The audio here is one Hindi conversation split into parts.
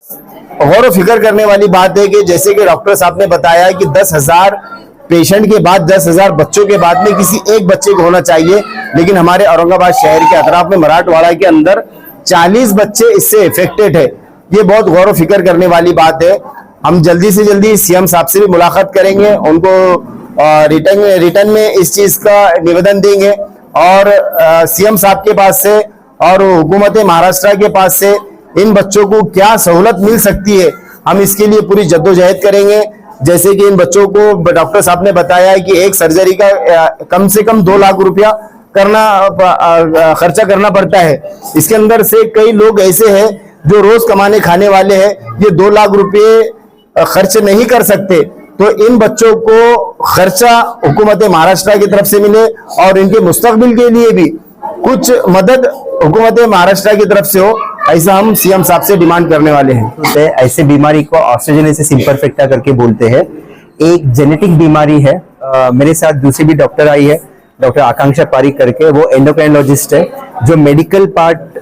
गौर फिक्र करने वाली बात है कि जैसे कि डॉक्टर साहब ने बताया कि 10,000 पेशेंट के बाद 10,000 बच्चों के बाद में किसी एक बच्चे को होना चाहिए, लेकिन हमारे औरंगाबाद शहर के अतराफ में मराठवाड़ा के अंदर 40 बच्चे इससे इफेक्टेड है। ये बहुत गौर फिक्र करने वाली बात है। हम जल्दी से जल्दी सीएम साहब से भी मुलाकात करेंगे, उनको रिटर्न में इस चीज का निवेदन देंगे और सीएम साहब के पास से और हुकूमत महाराष्ट्र के पास से इन बच्चों को क्या सहूलत मिल सकती है, हम इसके लिए पूरी जद्दोजहद करेंगे। जैसे कि इन बच्चों को डॉक्टर साहब ने बताया है कि एक सर्जरी का कम से कम 2 लाख रुपया खर्चा करना पड़ता है। इसके अंदर से कई लोग ऐसे हैं जो रोज कमाने खाने वाले हैं, ये 2 लाख रुपये खर्च नहीं कर सकते। तो इन बच्चों को खर्चा हुकूमत महाराष्ट्र की तरफ से मिले और इनके मुस्तकबिल के लिए भी कुछ मदद हुकूमत महाराष्ट्र की तरफ से हो, ऐसा हम सीएम साहब से डिमांड करने वाले हैं। ऐसे बीमारी को ऑस्टियोजेनेसिस इम्परफेक्टा करके बोलते हैं। एक जेनेटिक बीमारी है। मेरे साथ दूसरी भी डॉक्टर आई है, डॉक्टर आकांक्षा पारिक करके, वो एंडोक्राइनोलॉजिस्ट है, जो मेडिकल पार्ट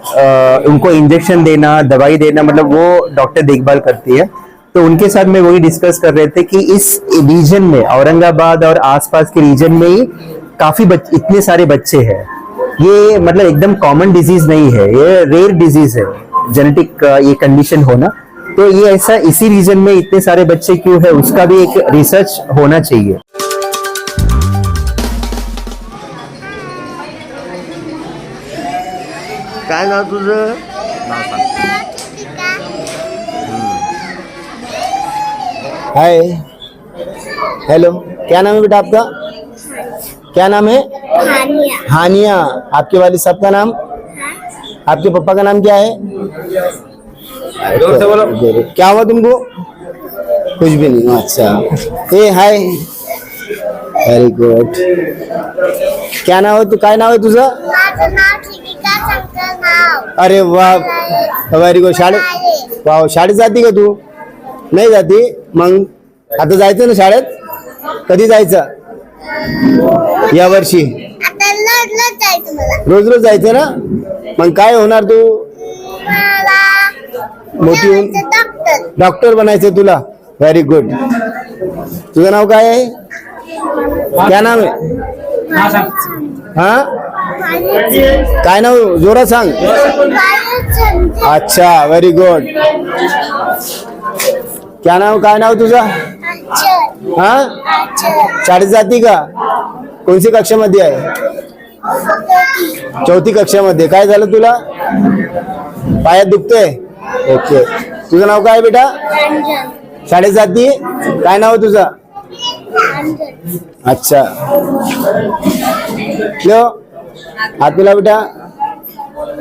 उनको इंजेक्शन देना, दवाई देना, मतलब वो डॉक्टर देखभाल करती है। तो उनके साथ में वही डिस्कस कर रहे थे कि इस रीजन में, औरंगाबाद और आसपास के रीजन में ही काफी इतने सारे बच्चे हैं। ये मतलब एकदम कॉमन डिजीज नहीं है, ये रेयर डिजीज है, जेनेटिक ये कंडीशन होना। तो ये ऐसा इसी रीजन में इतने सारे बच्चे क्यों है, उसका भी एक रिसर्च होना चाहिए। काय नाव तुझं? हाय, हेलो, क्या नाम है बेटा आपका? क्या नाम है? हानिया। आपके वालिद साहब का नाम? आपके पापा का नाम क्या है? क्या हुआ तुमको? कुछ भी नहीं। अच्छा, ए हाय, वेरी गुड। क्या नाव है? तू काय नाव आहे तुझं? अरे वाह, वेरी गुड। वाह, शाळेत जाती का तू? नाही जाती? मग आता जायचं ना शाळेत? कधी जायचं? या वर्षी रोज रोज जायचं ना? मग काय होणार तू? मोठी होऊन डॉक्टर बनायचं तुला? Very good. तुझं नाव काय आहे? क्या नाम आहे? हा, काय नाव? जोरात सांग। अच्छा, व्हेरी गुड। क्या नाव? काय नाव तुझं? हा, शाळेत जाती का? कोणती कक्षामध्ये आहे? 4थी कक्षामध्ये। काय झालं तुला? पायात दुखतंय? ओके। तुझं नाव काय बेटा? शाळेत जाती? काय नाव तुझं? अच्छा, लो हाथ मिला बेटा।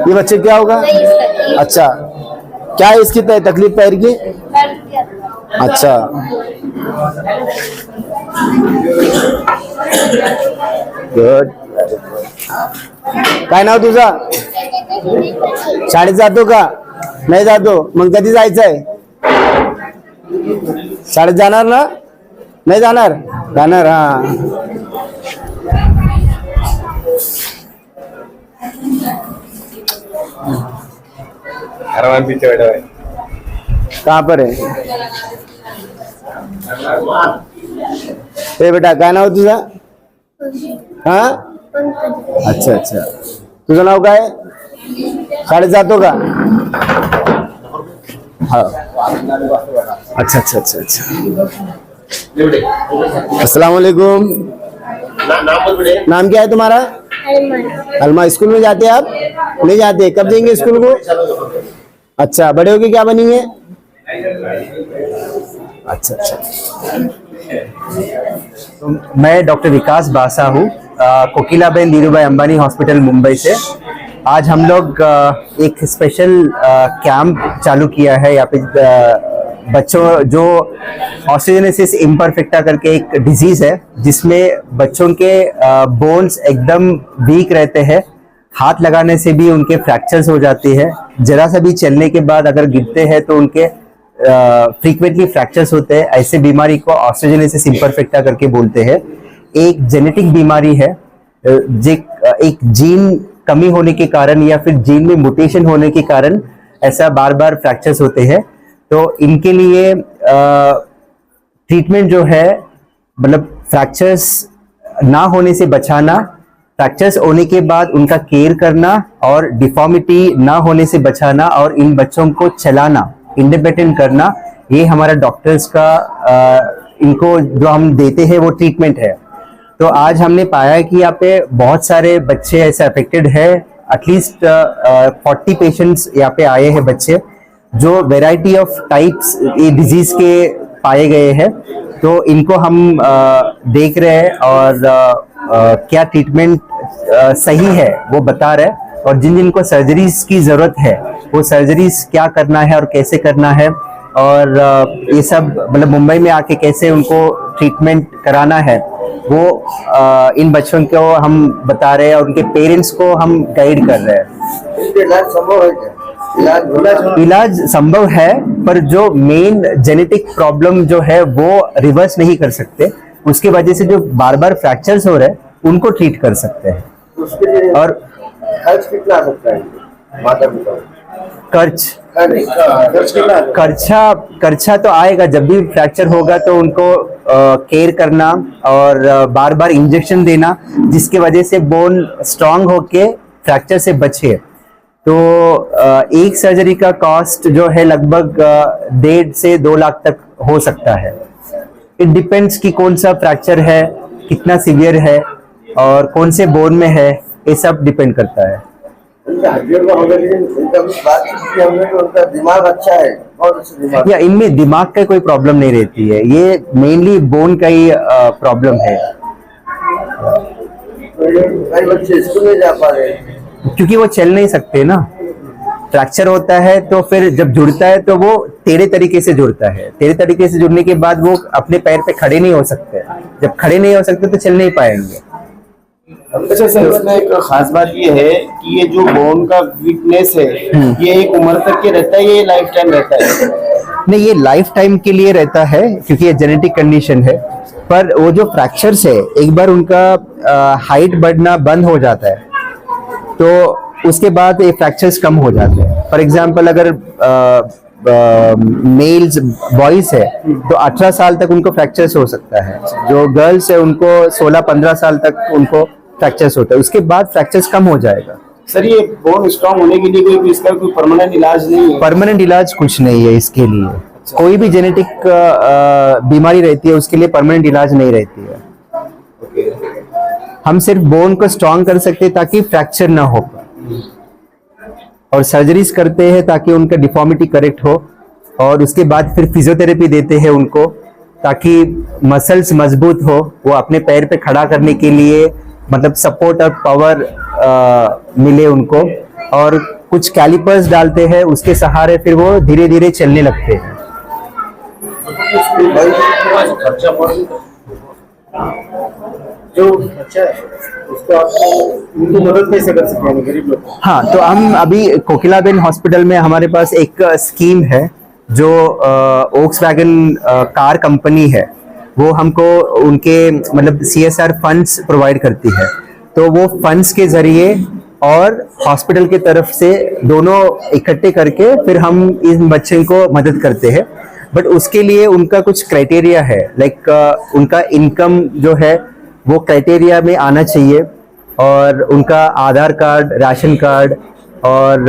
ये बच्चे क्या होगा? अच्छा, क्या है इसकी तकलीफ पैर की? अच्छा, गुड। काय नाव तुझं? शाळेत जातो का? नाही जातो? मग कधी जायचंय? शाळेत जाणार ना? नहीं जाणार? जाणार। हाँ, पीछे बैठा है। कहाँ पर है? ए बेटा, काय नाव तुझा? हाँ, अच्छा अच्छा। तुझं नाव काय? शाळेत जातो का? हाँ, अच्छा अच्छा अच्छा अच्छा। अस्सलाम वालेकुम। नाम क्या है तुम्हारा? अलमा। स्कूल में जाते हैं आप? नहीं जाते? कब जाएंगे स्कूल को? अच्छा, बड़े होके क्या बनेंगे? अच्छा अच्छा। तो मैं डॉक्टर विकास बासा हूँ, कोकिलाबेन धीरूभाई अंबानी हॉस्पिटल मुंबई से। आज हम लोग एक स्पेशल कैंप चालू किया है यहाँ पे बच्चों, जो ऑस्टियोजेनेसिस इम्परफेक्टा करके एक डिजीज है, जिसमें बच्चों के बोन्स एकदम वीक रहते हैं, हाथ लगाने से भी उनके फ्रैक्चर्स हो जाती है, जरा सा भी चलने के बाद अगर गिरते हैं तो उनके फ्रीक्वेंटली फ्रैक्चर्स होते हैं। ऐसे बीमारी को ऑस्टियोजेनेसिस इम्परफेक्टा करके बोलते हैं। एक जेनेटिक बीमारी है, एक जीन कमी होने के कारण या फिर जीन में म्यूटेशन होने के कारण ऐसा बार बार फ्रैक्चर्स होते हैं। तो इनके लिए ट्रीटमेंट जो है मतलब फ्रैक्चर्स ना होने से बचाना, फ्रैक्चर्स होने के बाद उनका केयर करना और डिफॉर्मिटी ना होने से बचाना और इन बच्चों को चलाना, इंडिपेंडेंट करना, ये हमारा डॉक्टर्स का इनको जो हम देते हैं वो ट्रीटमेंट है। तो आज हमने पाया कि यहाँ पे बहुत सारे बच्चे ऐसे अफेक्टेड है, एटलीस्ट 40 पेशेंट्स यहाँ पे आए हैं बच्चे जो वेराइटी ऑफ टाइप्स ये डिजीज के पाए गए हैं। तो इनको हम देख रहे हैं और क्या ट्रीटमेंट सही है वो बता रहे हैं, और जिन जिनको सर्जरीज की जरूरत है वो सर्जरीज क्या करना है और कैसे करना है, और ये सब मतलब मुंबई में आके कैसे उनको ट्रीटमेंट कराना है वो इन बच्चों को हम बता रहे हैं और उनके पेरेंट्स को हम गाइड कर रहे हैं। इलाज संभव है, पर जो मेन जेनेटिक प्रॉब्लम जो है वो रिवर्स नहीं कर सकते, उसके वजह से जो बार बार फ्रैक्चर्स हो रहे हैं उनको ट्रीट कर सकते हैं। उसके लिए और खर्च कितना आ सकता है माता पिता? खर्चा तो आएगा, जब भी फ्रैक्चर होगा तो उनको केयर करना और बार बार इंजेक्शन देना जिसके वजह से बोन स्ट्रांग होके फ्रैक्चर से बचे। तो एक सर्जरी का कॉस्ट जो है लगभग 1.5 से 2 लाख तक हो सकता है। इट डिपेंड्स कि कौन सा फ्रैक्चर है, कितना सीवियर है और कौन से बोन में है, ये सब डिपेंड करता है। उनका दिमाग अच्छा है, बहुत अच्छा दिमाग। या इनमें दिमाग का कोई प्रॉब्लम नहीं रहती है, ये मेनली बोन का ही प्रॉब्लम है। कई बच्चे स्कूल नहीं जा पा रहे क्योंकि वो चल नहीं सकते ना। फ्रैक्चर होता है तो फिर जब जुड़ता है तो वो टेढ़े तरीके से जुड़ता है, टेढ़े तरीके से जुड़ने के बाद वो अपने पैर पे खड़े नहीं हो सकते, जब खड़े नहीं हो सकते तो चल नहीं पाएंगे। अच्छा सर, इसमें एक खास बात ये है कि ये जो बोन का वीकनेस है ये एक उम्र तक के रहता है, ये लाइफ टाइम रहता है? नहीं, ये लाइफ टाइम के लिए रहता है क्योंकि ये जेनेटिक कंडीशन है। पर वो जो फ्रैक्चर्स है एक बार उनका हाइट बढ़ना बंद हो जाता है तो उसके बाद ये फ्रैक्चर्स कम हो जाते हैं। फॉर एग्जांपल अगर मेल्स बॉयज है तो 18 साल तक उनको फ्रैक्चर्स हो सकता है, जो गर्ल्स है उनको 16-15 साल तक उनको फ्रैक्चर्स होता है, उसके बाद फ्रैक्चर्स कम हो जाएगा। सर, ये बोन स्ट्रांग होने के लिए कोई इसका कोई परमानेंट इलाज नहीं है? परमानेंट इलाज कुछ नहीं है इसके लिए। कोई भी जेनेटिक बीमारी रहती है उसके लिए परमानेंट इलाज नहीं रहती है। हम सिर्फ बोन को स्ट्रांग कर सकते हैं ताकि फ्रैक्चर ना हो, और सर्जरीज करते हैं ताकि उनका डिफॉर्मिटी करेक्ट हो, और उसके बाद फिर फिजियोथेरेपी देते हैं उनको ताकि मसल्स मजबूत हो, वो अपने पैर पे खड़ा करने के लिए मतलब सपोर्ट और पावर मिले उनको, और कुछ कैलिपर्स डालते हैं उसके सहारे फिर वो धीरे धीरे चलने लगते हैं। जो अच्छा है उसको उनको मदद कैसे कर सकते हैं गरीब लोग? हाँ, तो हम अभी कोकिलाबेन हॉस्पिटल में हमारे पास एक स्कीम है जो वोक्सवैगन कार कंपनी है, वो हमको उनके मतलब CSR फंड्स प्रोवाइड करती है। तो वो फंड्स के जरिए और हॉस्पिटल की तरफ से दोनों इकट्ठे करके फिर हम इन बच्चे को मदद करते हैं। बट उसके लिए उनका कुछ क्राइटेरिया है, लाइक उनका इनकम जो है वो क्राइटेरिया में आना चाहिए, और उनका आधार कार्ड, राशन कार्ड और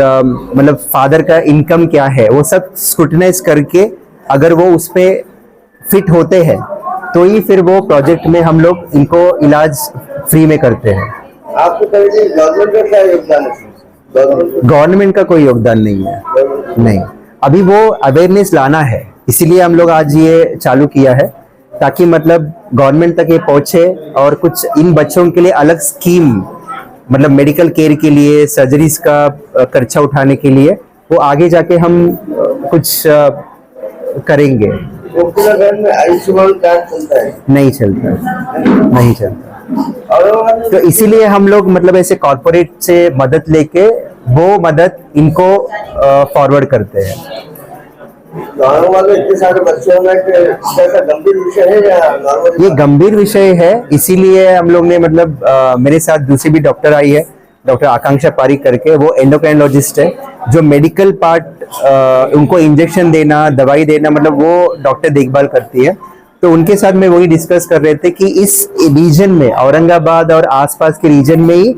मतलब फादर का इनकम क्या है वो सब स्क्रूटनाइज करके अगर वो उस पे फिट होते हैं तो ही फिर वो प्रोजेक्ट में हम लोग इनको इलाज फ्री में करते हैं। आपको गवर्नमेंट का क्या योगदान है? गवर्नमेंट का कोई योगदान नहीं है, नहीं। अभी वो अवेयरनेस लाना है, इसीलिए हम लोग आज ये चालू किया है ताकि मतलब गवर्नमेंट तक ये पहुंचे, और कुछ इन बच्चों के लिए अलग स्कीम मतलब मेडिकल केयर के लिए, सर्जरीज का खर्चा उठाने के लिए वो आगे जाके हम कुछ करेंगे। में आयुष्मान कार्ड चलता है? नहीं चलता। तो इसीलिए हम लोग मतलब ऐसे कॉर्पोरेट से मदद लेके वो मदद इनको फॉरवर्ड करते हैं। गाँव वाले इतने सारे बच्चे होंगे कि इसका गंभीर विषय है या नॉर्मल? ये गंभीर विषय है, इसीलिए हम लोग ने मतलब मेरे साथ दूसरी भी डॉक्टर आई है डॉक्टर आकांक्षा पारिक करके, वो एंडोक्राइनोलॉजिस्ट है, जो मेडिकल पार्ट उनको इंजेक्शन देना, दवाई देना, मतलब वो डॉक्टर देखभाल करती है। तो उनके साथ में वही डिस्कस कर रहे थे कि इस रीजन में, औरंगाबाद और आसपास के रीजन में ही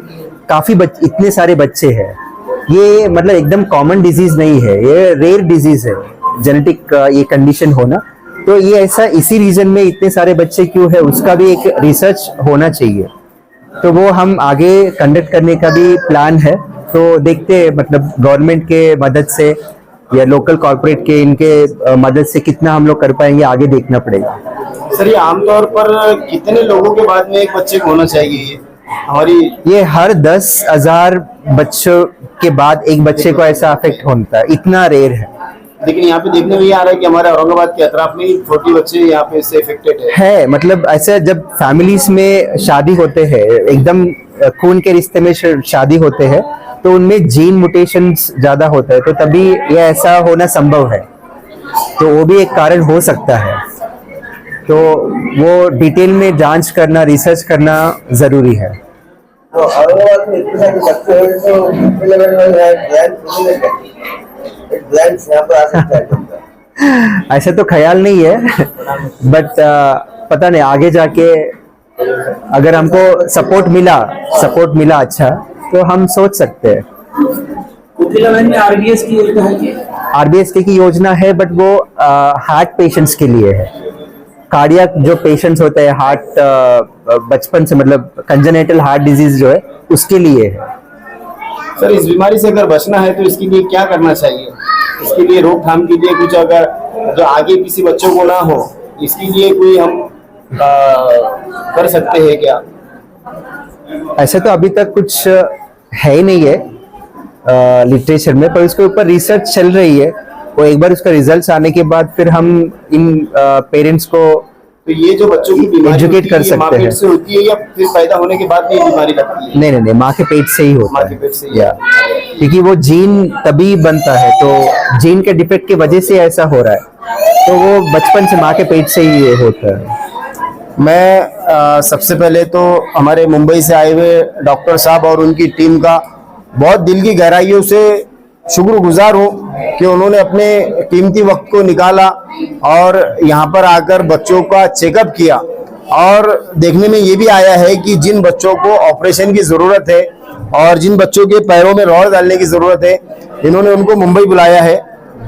काफी इतने सारे बच्चे हैं। ये मतलब एकदम कॉमन डिजीज नहीं है, ये रेयर डिजीज है, जेनेटिक ये कंडीशन होना। तो ये ऐसा इसी रीजन में इतने सारे बच्चे क्यों है, उसका भी एक रिसर्च होना चाहिए। तो वो हम आगे कंडक्ट करने का भी प्लान है। तो देखते हैं, मतलब गवर्नमेंट के मदद से या लोकल कॉर्पोरेट के इनके मदद से कितना हम लोग कर पाएंगे, आगे देखना पड़ेगा। सर, ये आमतौर पर कितने लोगों के बाद में एक बच्चे को होना चाहिए? ये हर 10,000 बच्चों के बाद एक बच्चे को ऐसा अफेक्ट होता है, इतना रेयर है। लेकिन यहाँ पे देखने में ये आ रहा है कि हमारे औरंगाबाद के अतराफ में छोटे बच्चे यहाँ पे इससे अफेक्टेड है। मतलब ऐसा जब फैमिलीज में शादी होते हैं, एकदम खून के रिश्ते में शादी होते हैं, तो उनमें जीन म्यूटेशंस ज्यादा होता है, तो तभी ये ऐसा होना संभव है। तो वो भी एक कारण हो सकता है। तो वो डिटेल में जांच करना, रिसर्च करना जरूरी है। तो औरंगाबाद में इतने सारे बच्चे हैं, तो कितने लेवल में ग्लैंड्स यहाँ पर आ सकता है? ऐसा तो ख्याल नहीं है, बट पता नहीं, आगे जाके अगर हमको सपोर्ट मिला अच्छा, तो हम सोच सकते हैं। कोकिलाबेन में आरबीएस की योजना है? आरबीएस की योजना है, बट वो हार्ट पेशेंट्स के लिए है। कार्डियक जो पेशेंट्स होते हैं, हार्ट बचपन से, मतलब कंजेनिटल हार्ट डिजीज जो है, उसके लिए है। सर, इस बीमारी से अगर बचना है तो इसके लिए क्या करना चाहिए? इसके लिए रोकथाम के लिए कुछ, अगर जो आगे किसी बच्चों को ना हो, इसके लिए कोई हम कर सकते हैं क्या? ऐसा तो अभी तक कुछ है ही नहीं है लिटरेचर में, पर उसके ऊपर रिसर्च चल रही है। वो एक बार उसका रिजल्ट्स आने के बाद फिर हम इन पेरेंट्स को तो ये जो बच्चों की बीमारी एजुकेट कर माँ सकते पेट हैं। से होती है या फिर पैदा होने के बाद भी ये बीमारी लगती है? नहीं, माँ के पेट से ही होता माँ है। के पेट से ही। या क्योंकि वो जीन तभी बनता है, तो जीन के डिफेक्ट की वजह से ऐसा हो रहा है। तो वो बचपन से माँ के पेट से ही ये होता है। मैं सबसे पहले तो हमारे मुंबई से आए हुए डॉक्टर साहब और उनकी टीम का बहुत दिल की गहराइयों से शुक्रगुजार हूँ कि उन्होंने अपने कीमती वक्त को निकाला और यहाँ पर आकर बच्चों का चेकअप किया। और देखने में ये भी आया है कि जिन बच्चों को ऑपरेशन की ज़रूरत है और जिन बच्चों के पैरों में रॉड डालने की ज़रूरत है, इन्होंने उनको मुंबई बुलाया है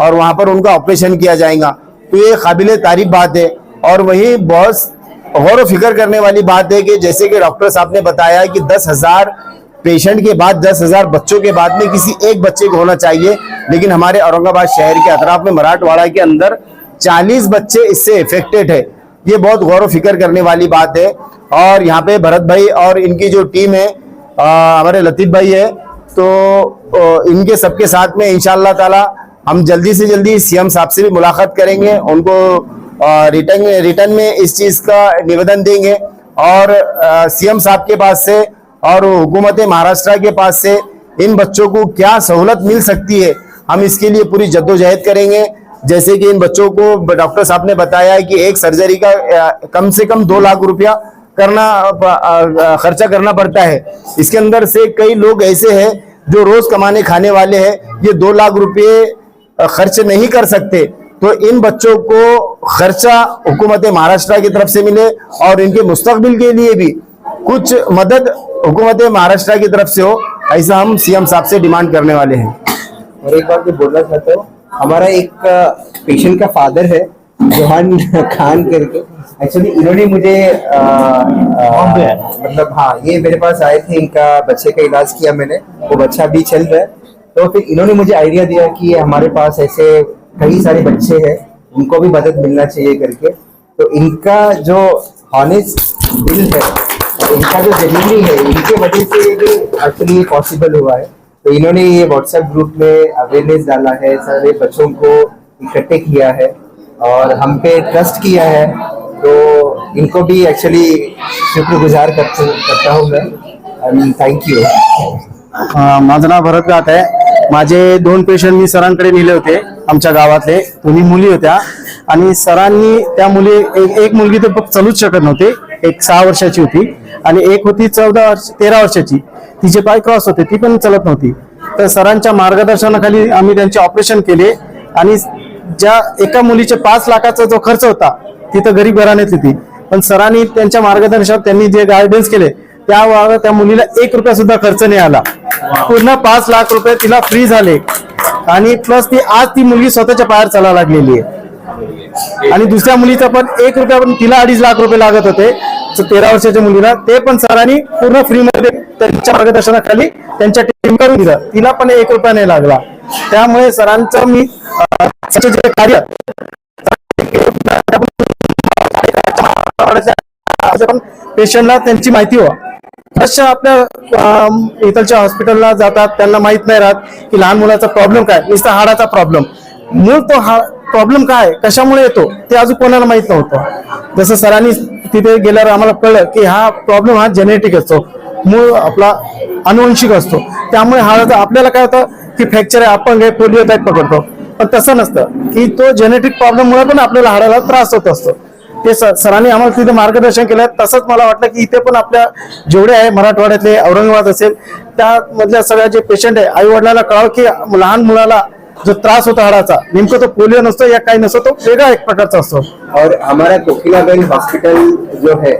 और वहाँ पर उनका ऑपरेशन किया जाएगा। तो ये काबिल तारीफ बात है। और वही बहुत गौर फिक्र करने वाली बात है कि जैसे कि डॉक्टर साहब ने बताया कि 10,000 पेशेंट के बाद 10,000 बच्चों के बाद में किसी एक बच्चे को होना चाहिए, लेकिन हमारे औरंगाबाद शहर के अतराफ में, मराठवाड़ा के अंदर 40 बच्चे इससे इफेक्टेड है। ये बहुत गौर फिक्र करने वाली बात है। और यहाँ पे भरत भाई और इनकी जो टीम है, हमारे लतीफ भाई है, तो इनके सबके साथ में इंशाअल्लाह ताला हम जल्दी से जल्दी सीएम साहब से भी मुलाकात करेंगे, उनको रिटर्न में इस चीज का निवेदन देंगे और सीएम साहब के पास से और हुकूमत महाराष्ट्र के पास से इन बच्चों को क्या सहूलत मिल सकती है, हम इसके लिए पूरी जद्दोजहद करेंगे। जैसे कि इन बच्चों को डॉक्टर साहब ने बताया है कि एक सर्जरी का कम से कम 2 लाख रुपया खर्चा करना पड़ता है। इसके अंदर से कई लोग ऐसे हैं जो रोज कमाने खाने वाले हैं, ये 2 लाख रुपये खर्च नहीं कर सकते। तो इन बच्चों को खर्चा हुकूमत महाराष्ट्र की तरफ से मिले और इनके मुस्तकबिल के लिए भी कुछ मदद हुकूमत महाराष्ट्र की तरफ से हो, ऐसा हम सीएम साहब से डिमांड करने वाले हैं। और एक बात मैं बोलना चाहता हूँ, हमारा एक पेशेंट का फादर है, जोहान खान करके। एक्चुअली इन्होंने मुझे मतलब हाँ, ये मेरे पास आए थे, इनका बच्चे का इलाज किया मैंने, वो बच्चा भी चल रहा है। तो फिर इन्होंने मुझे आइडिया दिया कि हमारे पास ऐसे कई सारे बच्चे हैं, उनको भी मदद मिलना चाहिए करके। तो इनका जो हॉनेस्ट दिल है, इनका जो जरूरी है, इनके वजह से भी एक्चुअली पॉसिबल हुआ है। तो इन्होंने ये व्हाट्सएप ग्रुप में अवेयरनेस डाला है, सारे बच्चों को इकट्ठे किया है और हम पे ट्रस्ट किया है। तो इनको भी एक्चुअली शुक्रगुजार करता हूँ मैं, एंड थँक यू। माझं नाव भरत गात आहे। माझे 2 पेशंट मी सरांकडे नेले होते, आमच्या गावातले 2 मुली होत्या आणि सरांनी त्या मुली, एक मुलगी तर चलूच शकत नव्हती, एक 6 वर्षाची होती आणि एक होती 13 वर्षाची. तिचे पाय क्रॉस होते, ती पण चलत नव्हती. तर सरांच्या मार्गदर्शनाखाली आम्ही त्यांचे ऑपरेशन केले आणि ज्या एका मुलीचे 5 लाखाचा जो खर्च होता, तिथं गरीब घराण्यातली ती, पण सरांनी त्यांच्या मार्गदर्शनात त्यांनी जे गायडन्स केले त्या मुलीला 1 रुपया सुद्धा खर्च नाही आला. पूर्ण 5 लाख रुपये तिला फ्री झाले आणि प्लस आज ती मुलगी स्वतःच्या पायावर चालायला लागलेली आहे. आणि दुसऱ्या मुलीचा पण 1 रुपया, पण तिला 2.5 लाख रुपये लागत होते 13 वर्षाच्या मुलीला, ते पण सरांनी पूर्ण फ्री मध्ये त्यांच्या मार्गदर्शनाखाली त्यांच्या टीम करून दिलं. तिला पण 1 रुपया नाही लागला. त्यामुळे सरांचं मी जे कार्य पेशंटला त्यांची माहिती व्हा. अशा आपल्या इथलच्या हॉस्पिटलला जातात, त्यांना माहित नाही राहत की लहान मुलाचा प्रॉब्लेम काय, नुसता हाडाचा प्रॉब्लेम. मूळ तो प्रॉब्लेम काय, कशामुळे येतो ते अजून कोणाला माहित नव्हतं. जसं सरांनी तिथे गेल्यावर आम्हाला कळलं की हा प्रॉब्लेम हा जेनेटिक असतो, मूळ आपला अनुवंशिक असतो. त्यामुळे हाडाचा आपल्याला काय होतं की फ्रॅक्चर आहे, अपंग आहे, पोलिओ टाईप पकडतो, पण तसं नसतं की तो जेनेटिक प्रॉब्लेममुळे पण आपल्याला हाडाला त्रास होत असतो. ते सरांनी आम्हाला तिथे मार्गदर्शन केलं. तसंच मला वाटलं की इथे पण आपल्या जेवढे आहे मराठवाड्यातले, औरंगाबाद असेल, त्यामधल्या सगळ्या जे पेशंट आहे, आई वडिलांना कळावं की लहान मुलाला जो त्रास होता हाडाचा, नेमकं तो पोलिओ नसतो या काही नसतो, तो वेगळा एक प्रकारचा असतो. और हमारा कोकिलाबेन हॉस्पिटल जो है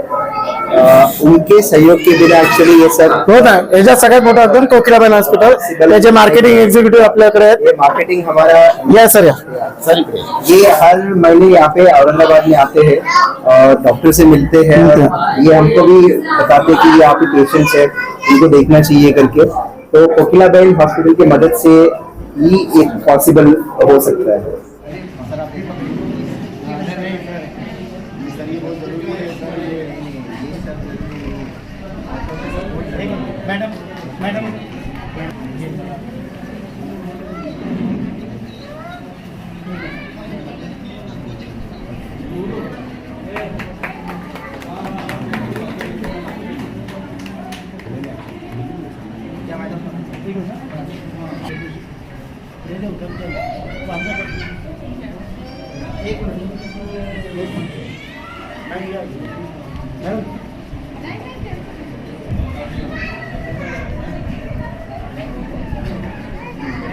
उनके सहयोग के बिना एक्चुअली ये सब हो ना. याच्यात सगळ्यात मोठं अजून कोकिलाबेन हॉस्पिटल, त्याचे मार्केटिंग एक्झिक्युटिव्ह आपल्याकडे आहेत. ये मार्केटिंग हमारा या सर, या ये हर महीने यहाँ पे औरंगाबाद में आते हैं और डॉक्टर से मिलते हैं. ये हमको भी बताते हैं कि ये आप पेशेंट्स है, इनको देखना चाहिए करके. तो कोकिलाबेन हॉस्पिटल की मदद से ये एक पॉसिबल हो सकता है.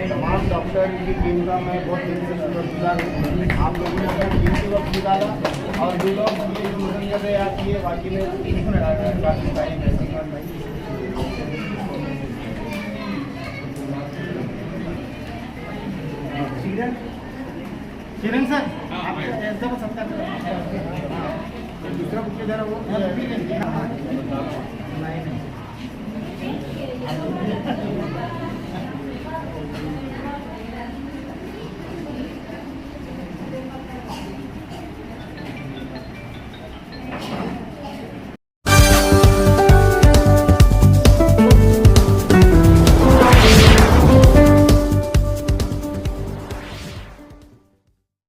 तमाम डॉक्टर की टीम का मैं बहुत दिल से शुक्रगुजार हूँ. आप लोगों ने अपना कीमती वक्त निकाला और जो लोग मुझे मदद कर रहे आती है, बाकी में काफी सारी किरण सर, आप ऐसा बस सत्कार दूसरा कुछ जरा वो नहीं.